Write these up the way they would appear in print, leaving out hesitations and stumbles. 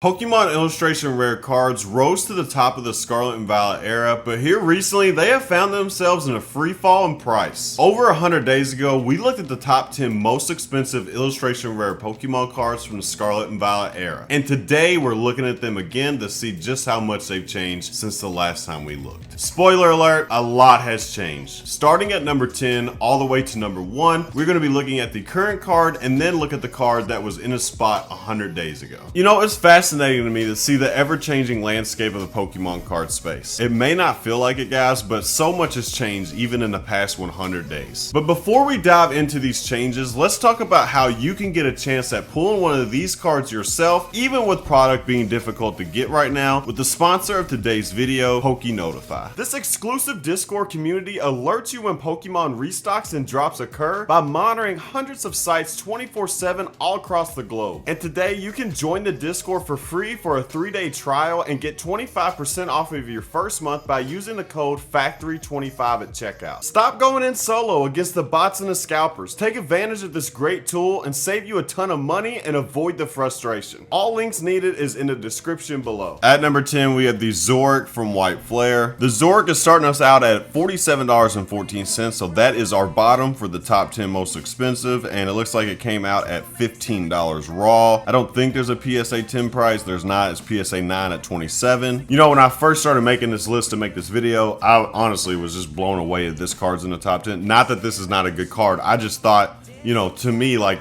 Pokemon illustration rare cards rose to the top of the Scarlet and Violet era, but here recently they have found themselves in a free fall in price. Over 100 days ago, we looked at the top 10 most expensive illustration rare Pokemon cards from the Scarlet and Violet era. And today we're looking at them again to see just how much they've changed since the last time we looked. Spoiler alert, a lot has changed. Starting at number 10 all the way to number 1, we're going to be looking at the current card and then look at the card that was in a spot 100 days ago. You know, it's fascinating to me to see the ever-changing landscape of the Pokemon card space. It may not feel like it, guys, but so much has changed even in the past 100 days. But before we dive into these changes, let's talk about how you can get a chance at pulling one of these cards yourself, even with product being difficult to get right now, with the sponsor of today's video, PokeNotify. This exclusive Discord community alerts you when Pokemon restocks and drops occur by monitoring hundreds of sites 24/7 all across the globe. And today you can join the Discord for free for a 3-day trial and get 25% off of your first month by using the code FACTORY25 at checkout. Stop going in solo against the bots and the scalpers. Take advantage of this great tool and save you a ton of money and avoid the frustration. All links needed is in the description below. At number 10, we have the Zoroark from White Flare. The Zoroark is starting us out at $47.14, so that is our bottom for the top 10 most expensive, and it looks like it came out at $15 raw. I don't think there's a PSA 10 price. There's not. It's PSA 9 at 27. You know, when I first started making this list to make this video, I honestly was just blown away that this card's in the top 10. Not that this is not a good card. I just thought, you know, to me, like,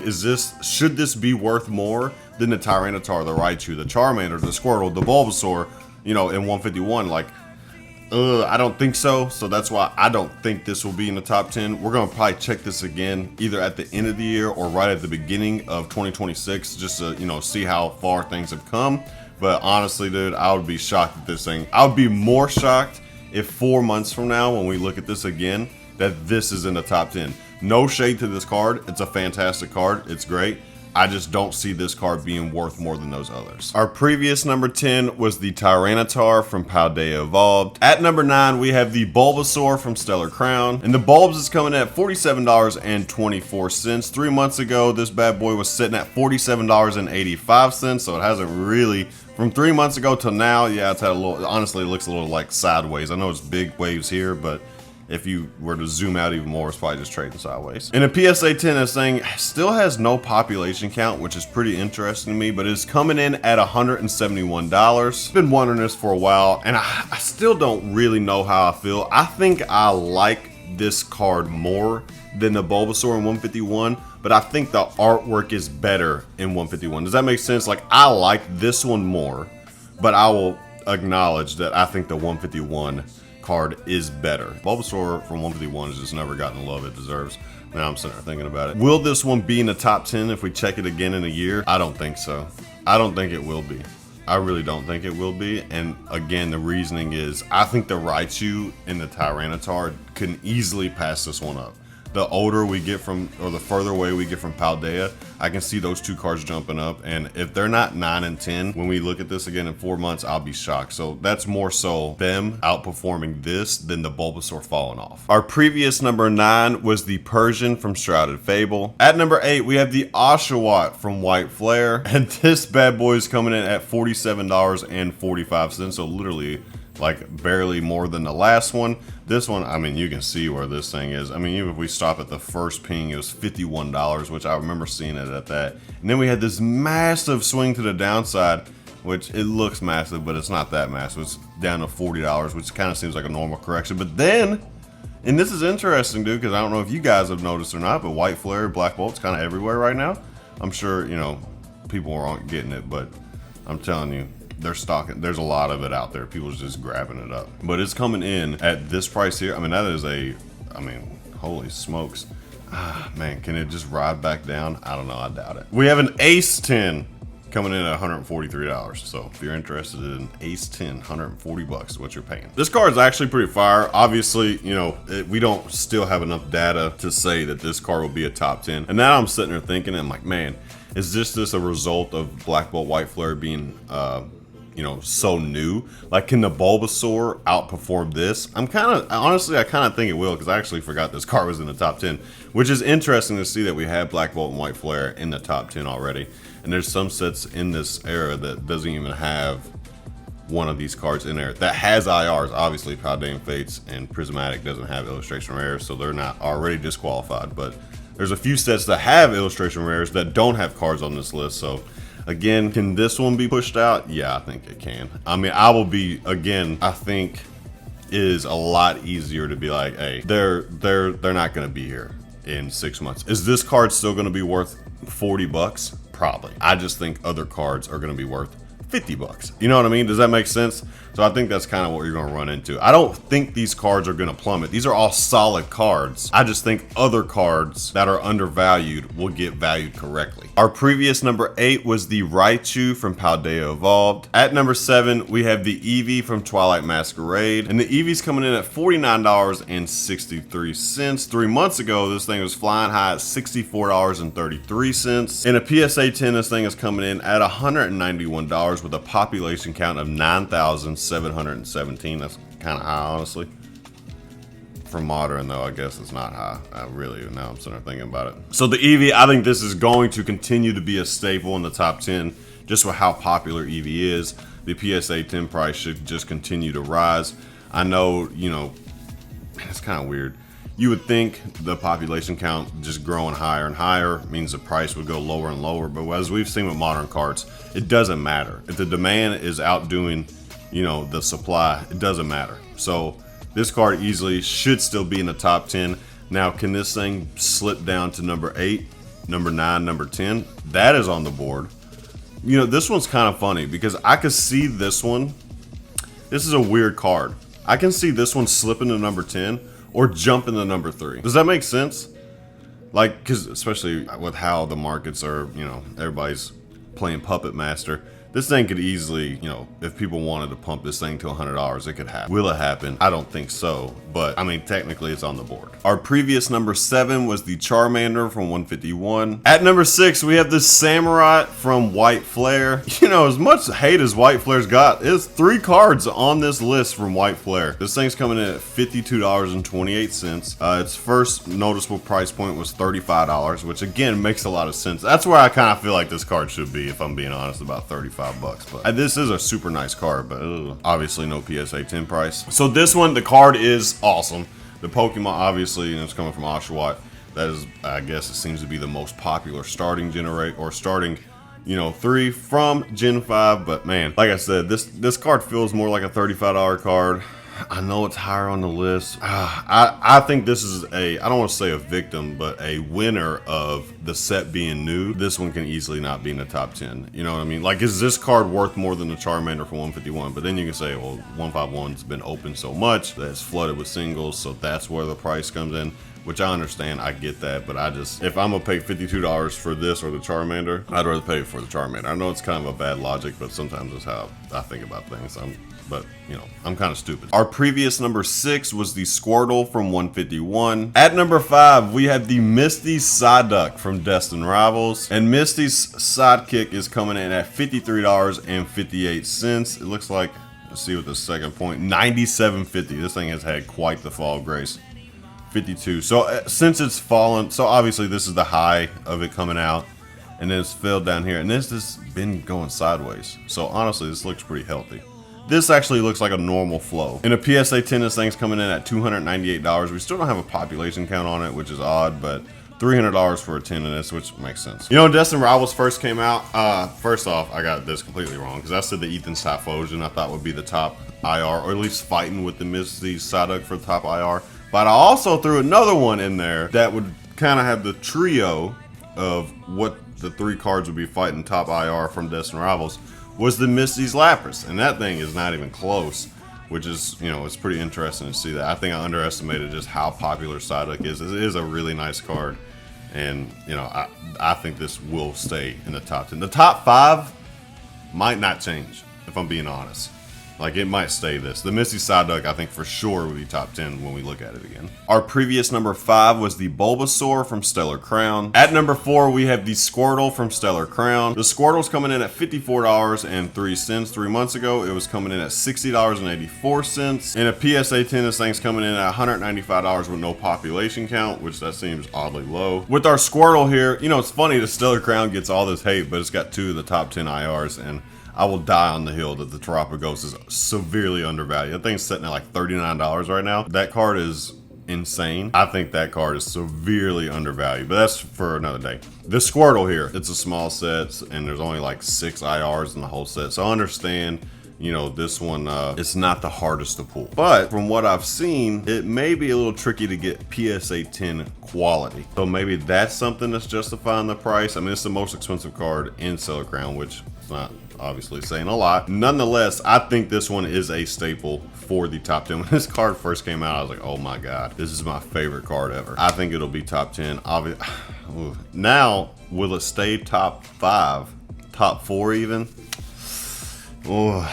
should this be worth more than the Tyranitar, the Raichu, the Charmander, the Squirtle, the Bulbasaur, you know, in 151? Like, I don't think so. So that's why I don't think this will be in the top 10. We're going to probably check this again either at the end of the year or right at the beginning of 2026 just to, you know, see how far things have come. But honestly, dude, I would be shocked at this thing. I would be more shocked if 4 months from now when we look at this again that this is in the top 10. No shade to this card. It's a fantastic card. It's great. I just don't see this card being worth more than those others. Our previous number 10 was the Tyranitar from Paldea Evolved. At number 9, we have the Bulbasaur from Stellar Crown. And the Bulbs is coming in at $47.24. 3 months ago, this bad boy was sitting at $47.85, so it hasn't really, from 3 months ago till now, yeah, it's had a little, honestly, it looks a little like sideways. I know it's big waves here, but if you were to zoom out even more, it's probably just trading sideways. And a PSA 10, this thing still has no population count, which is pretty interesting to me, but it's coming in at $171. Been wondering this for a while, and I still don't really know how I feel. I think I like this card more than the Bulbasaur in 151, but I think the artwork is better in 151. Does that make sense? Like, I like this one more, but I will acknowledge that I think the 151 card is better. Bulbasaur from 151 has just never gotten the love it deserves. Now I'm sitting there thinking about it. Will this one be in the top 10 if we check it again in a year? I don't think so. I don't think it will be. I really don't think it will be. And again, the reasoning is I think the Raichu and the Tyranitar can easily pass this one up. The older we get from, or the further away we get from Paldea, I can see those two cards jumping up. And if they're not 9 and 10, when we look at this again in 4 months, I'll be shocked. So that's more so them outperforming this than the Bulbasaur falling off. Our previous number 9 was the Persian from Shrouded Fable. At number 8, we have the Oshawott from White Flare. And this bad boy is coming in at $47.45. So literally, like, barely more than the last one. This one, I mean, you can see where this thing is. I mean, even if we stop at the first ping, it was $51, which I remember seeing it at that. And then we had this massive swing to the downside, which it looks massive, but it's not that massive. It's down to $40, which kind of seems like a normal correction. But then, and this is interesting, dude, because I don't know if you guys have noticed or not, but White Flare, Black Bolt's kind of everywhere right now. I'm sure, you know, people aren't getting it, but I'm telling you, they're stocking. There's a lot of it out there. People's just grabbing it up. But it's coming in at this price here. I mean, that is a, I mean, holy smokes. Man, can it just ride back down? I don't know. I doubt it. We have an Ace 10 coming in at $143. So if you're interested in Ace 10, $140 is what you're paying. This card is actually pretty fire. Obviously, you know, we don't still have enough data to say that this card will be a top 10. And now I'm sitting there thinking, I'm like, man, is this a result of Black Bolt White Flare being you know, so new. Like, can the Bulbasaur outperform this? Honestly, I kind of think it will, because I actually forgot this card was in the top 10, which is interesting to see that we have Black Bolt and White Flare in the top 10 already. And there's some sets in this era that doesn't even have one of these cards in there that has IRs. Obviously, Paldean Fates and Prismatic doesn't have illustration rares, so they're not already disqualified. But there's a few sets that have illustration rares that don't have cards on this list. So again, can this one be pushed out? Yeah, I think it can. I mean, I will be, again, I think it is a lot easier to be like, hey, they're not going to be here in 6 months. Is this card still going to be worth 40 bucks? Probably. I just think other cards are going to be worth 50 bucks. You know what I mean? Does that make sense? So I think that's kind of what you're going to run into. I don't think these cards are going to plummet. These are all solid cards. I just think other cards that are undervalued will get valued correctly. Our previous number 8 was the Raichu from Paldea Evolved. At number 7, we have the Eevee from Twilight Masquerade. And the Eevee's coming in at $49.63. 3 months ago, this thing was flying high at $64.33. In a PSA 10, this thing is coming in at $191 with a population count of 9,717. That's kind of high, honestly. For modern, though, I guess it's not high. I really, now I'm sitting there thinking about it. So the Eevee, I think this is going to continue to be a staple in the top 10, just with how popular Eevee is. The PSA 10 price should just continue to rise. I know, you know, it's kind of weird. You would think the population count just growing higher and higher means the price would go lower and lower, but as we've seen with modern cards, it doesn't matter. If the demand is outdoing, you know, the supply, it doesn't matter. So this card easily should still be in the top 10. Now, can this thing slip down to number 8, number 9, number 10? That is on the board. You know, this one's kind of funny because I could see this one. This is a weird card. I can see this one slipping to number 10 or jumping to number 3. Does that make sense? Like, because especially with how the markets are, you know, everybody's playing Puppet Master. This thing could easily, you know, if people wanted to pump this thing to $100, it could happen. Will it happen? I don't think so, but I mean, technically it's on the board. Our previous number 7 was the Charmander from 151. At number 6, we have the Samurai from White Flare. You know, as much hate as White Flare's got, there's 3 cards on this list from White Flare. This thing's coming in at $52.28. Its first noticeable price point was $35, which again makes a lot of sense. That's where I kind of feel like this card should be, if I'm being honest, about $35 bucks. But this is a super nice card, but obviously no PSA 10 price. So this one, the card is awesome. The Pokemon, obviously, and it's coming from Oshawott. That is, I guess it seems to be the most popular starting starting, you know, 3 from Gen 5. But man, like I said, this card feels more like a $35 card. I know it's higher on the list. I think this is I don't want to say a victim, but a winner of the set being new. This one can easily not be in the top 10. You know what I mean? Like, is this card worth more than the Charmander for 151? But then you can say, well, 151's been open so much that it's flooded with singles, so that's where the price comes in. Which I understand, I get that, but if I'm gonna pay $52 for this or the Charmander, I'd rather pay for the Charmander. I know it's kind of a bad logic, but sometimes that's how I think about things. But you know, I'm kind of stupid. Our previous number 6 was the Squirtle from 151. At number 5, we had the Misty Psyduck from Destined Rivals, and Misty's sidekick is coming in at $53.58. It looks like, let's see what the second point, $97.50. This thing has had quite the fall, Grace. 52. So since it's fallen, so obviously this is the high of it coming out, and then it's filled down here, and this has been going sideways. So honestly, this looks pretty healthy. This actually looks like a normal flow. In a PSA 10, this thing's coming in at $298. We still don't have a population count on it, which is odd, but $300 for a 10 in this, which makes sense. You know, when Destined Rivals first came out, first off, I got this completely wrong, because I said the Ethan's Typhlosion I thought would be the top IR, or at least fighting with the Misty Psyduck for the top IR. But I also threw another one in there that would kind of have the trio of what the 3 cards would be fighting top IR from Destined Rivals, was the Misty's Lapras. And that thing is not even close, which is, you know, it's pretty interesting to see that. I think I underestimated just how popular Psyduck is. It is a really nice card. And, you know, I think this will stay in the top 10. The top 5 might not change, if I'm being honest. Like, it might stay this. The Misty Psyduck, I think for sure would be top 10 when we look at it again. Our previous number 5 was the Bulbasaur from Stellar Crown. At number 4, we have the Squirtle from Stellar Crown. The Squirtle's coming in at $54.03. 3 months ago, it was coming in at $60.84. In a PSA 10, this thing's coming in at $195 with no population count, which that seems oddly low. With our Squirtle here, you know, it's funny, the Stellar Crown gets all this hate, but it's got 2 of the top 10 IRs, and I will die on the hill that the Terapagos is severely undervalued. I think it's sitting at like $39 right now. That card is insane. I think that card is severely undervalued, but that's for another day. This Squirtle here, it's a small set, and there's only like 6 IRs in the whole set, so I understand, you know, this one, it's not the hardest to pull. But from what I've seen, it may be a little tricky to get PSA 10 quality. So maybe that's something that's justifying the price. I mean, it's the most expensive card in Stellar Crown, which is not obviously saying a lot. Nonetheless, I think this one is a staple for the top 10. When this card first came out, I was like, oh my God, this is my favorite card ever. I think it'll be top 10. Now, will it stay top 5? Top 4 even? Oh,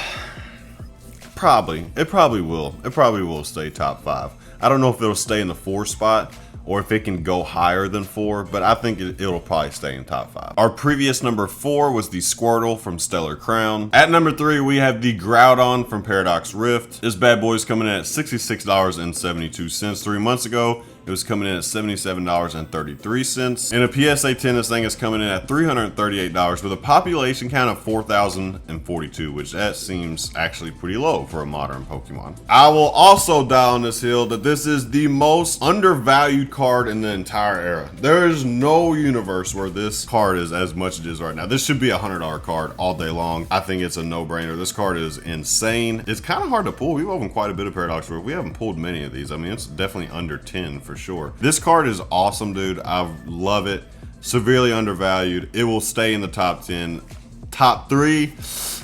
probably. It probably will. It probably will stay top 5. I don't know if it'll stay in the 4 spot or if it can go higher than 4, but I think it'll probably stay in top 5. Our previous number 4 was the Squirtle from Stellar Crown. At number 3, we have the Groudon from Paradox Rift. This bad boy is coming in at $66.72. 3 months ago, it was coming in at $77.33. In a PSA 10, this thing is coming in at $338 with a population count of 4,042, which that seems actually pretty low for a modern Pokemon. I will also die on this hill that this is the most undervalued card in the entire era. There is no universe where this card is as much as it is right now. This should be a $100 card all day long. I think it's a no-brainer. This card is insane. It's kind of hard to pull. We've opened quite a bit of Paradox Rift. We haven't pulled many of these. I mean, it's definitely under 10 for sure. This card is awesome, dude. I love it. Severely undervalued. It will stay in the top 10. Top 3,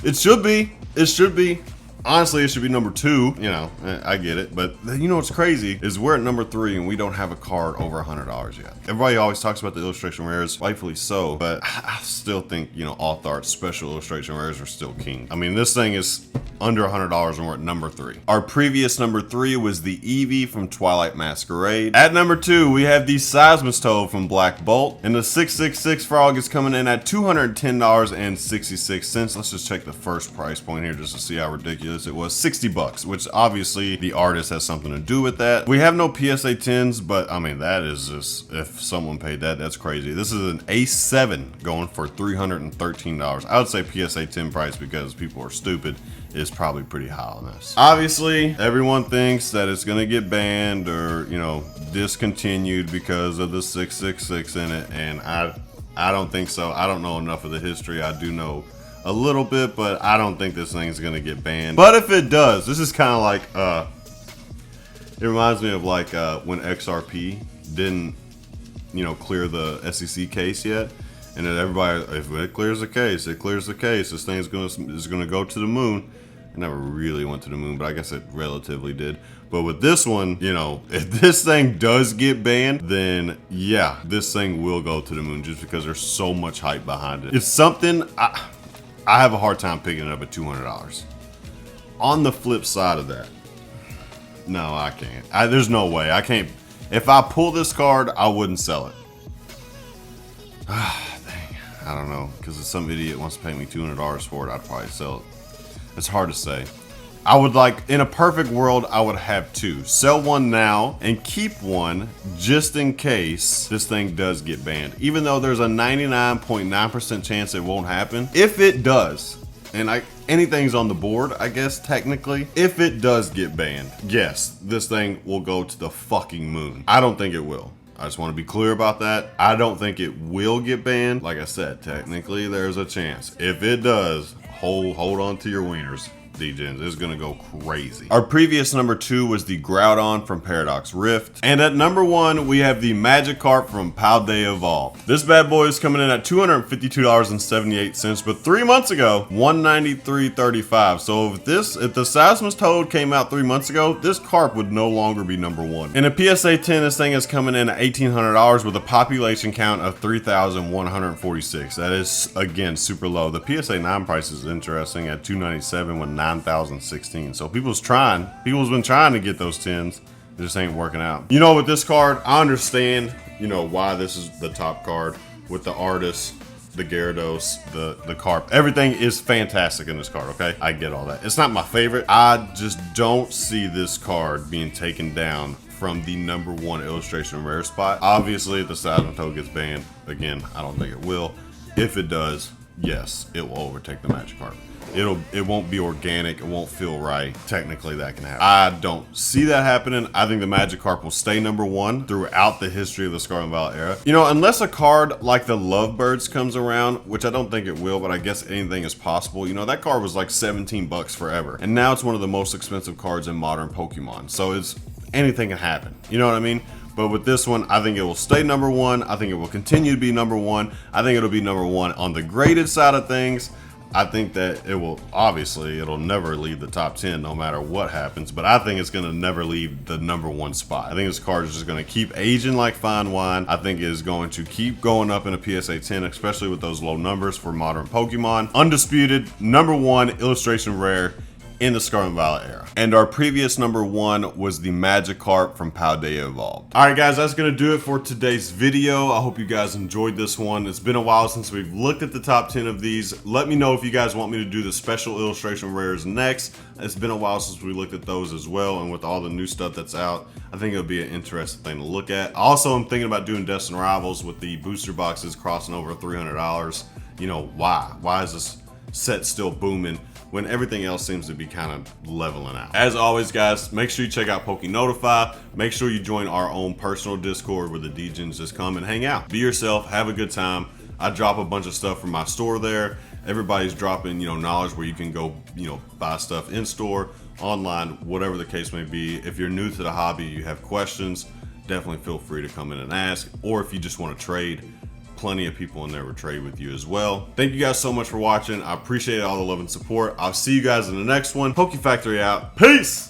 it should be. It should be. Honestly, it should be number 2. You know, I get it. But you know what's crazy is we're at number 3 and we don't have a card over $100 yet. Everybody always talks about the illustration rares, rightfully so. But I still think, you know, Auth Art special illustration rares are still king. I mean, this thing is under $100 and we're at number 3. Our previous number 3 was the Eevee from Twilight Masquerade. At number 2, we have the Semistoad from Black Bolt. And the 666 Frog is coming in at $210.66. Let's just check the first price point here just to see how ridiculous it was. $60, which obviously the artist has something to do with that. We have no PSA 10s, but I mean, that is just, if someone paid that, that's crazy. This is an A7 going for $313. I would say PSA 10 price, because people are stupid, is probably pretty high on this. Obviously, everyone thinks that it's gonna get banned or, you know, discontinued because of the 666 in it, and I don't think so. I don't know enough of the history. I do know a little bit, but I don't think this thing's gonna get banned. But if it does, this is kind of like, it reminds me of like when XRP didn't, you know, clear the SEC case yet. And then everybody, if it clears the case, it clears the case. This thing is gonna go to the moon. It never really went to the moon, but I guess it relatively did. But with this one, you know, if this thing does get banned, then yeah, this thing will go to the moon just because there's so much hype behind it. It's something I have a hard time picking it up at $200. On the flip side of that, no, I can't. There's no way. I can't. If I pull this card, I wouldn't sell it. Dang, I don't know, because if some idiot wants to pay me $200 for it, I'd probably sell it. It's hard to say. I would like, in a perfect world, I would have 2. Sell one now and keep one just in case this thing does get banned. Even though there's a 99.9% chance it won't happen. If it does, and anything's on the board, I guess, technically. If it does get banned, yes, this thing will go to the fucking moon. I don't think it will. I just want to be clear about that. I don't think it will get banned. Like I said, technically, there's a chance. If it does, hold on to your wieners. D-Gens is gonna go crazy. Our previous number 2 was the Groudon from Paradox Rift. And at number 1, we have the Magikarp from Paldea Evolved. This bad boy is coming in at $252.78, but 3 months ago, $193.35. So if the Semistoad came out 3 months ago, this carp would no longer be number 1. In a PSA 10, this thing is coming in at $1,800 with a population count of 3,146. That is, again, super low. The PSA 9 price is interesting at $297 with 9,016. So people's been trying to get those 10s. It just ain't working out. You know, with this card, I understand, you know, why this is the top card with the artist, the Gyarados, the Carp. Everything is fantastic in this card, okay? I get all that. It's not my favorite. I just don't see this card being taken down from the #1 illustration rare spot. Obviously, if the Semistoad gets banned, again, I don't think it will. If it does, yes, it will overtake the Magikarp. It won't be organic, it won't feel right. Technically, that can happen. I don't see that happening. I think the Magikarp will stay #1 throughout the history of the Scarlet and Violet era. You know, unless a card like the Lovebirds comes around, which I don't think it will, but I guess anything is possible. You know, that card was like 17 bucks forever, and now it's one of the most expensive cards in modern Pokemon. So anything can happen. You know what I mean? But with this one, I think it will stay #1. I think it will continue to be #1. I think it'll be #1 on the graded side of things. I think that it'll never leave the top 10 no matter what happens, but I think it's gonna never leave the #1 spot. I think this card is just gonna keep aging like fine wine. I think it is going to keep going up in a PSA 10, especially with those low numbers for modern Pokemon. Undisputed, #1 illustration rare in the Scarlet and Violet era. And our previous #1 was the Magikarp from Paldea Evolved. All right, guys, that's gonna do it for today's video. I hope you guys enjoyed this one. It's been a while since we've looked at the top 10 of these. Let me know if you guys want me to do the special illustration rares next. It's been a while since we looked at those as well, and with all the new stuff that's out, I think it'll be an interesting thing to look at. Also, I'm thinking about doing Destined Rivals with the booster boxes crossing over $300. You know, why? Why is this set still booming when everything else seems to be kind of leveling out? As always, guys, make sure you check out PokeNotify. Make sure you join our own personal Discord where the DGens just come and hang out. Be yourself, have a good time. I drop a bunch of stuff from my store there. Everybody's dropping, you know, knowledge where you can go, you know, buy stuff in store, online, whatever the case may be. If you're new to the hobby, you have questions, definitely feel free to come in and ask. Or if you just want to trade, plenty of people in there will trade with you as well. Thank you guys so much for watching. I appreciate all the love and support. I'll see you guys in the next one. PokeFactory out. Peace!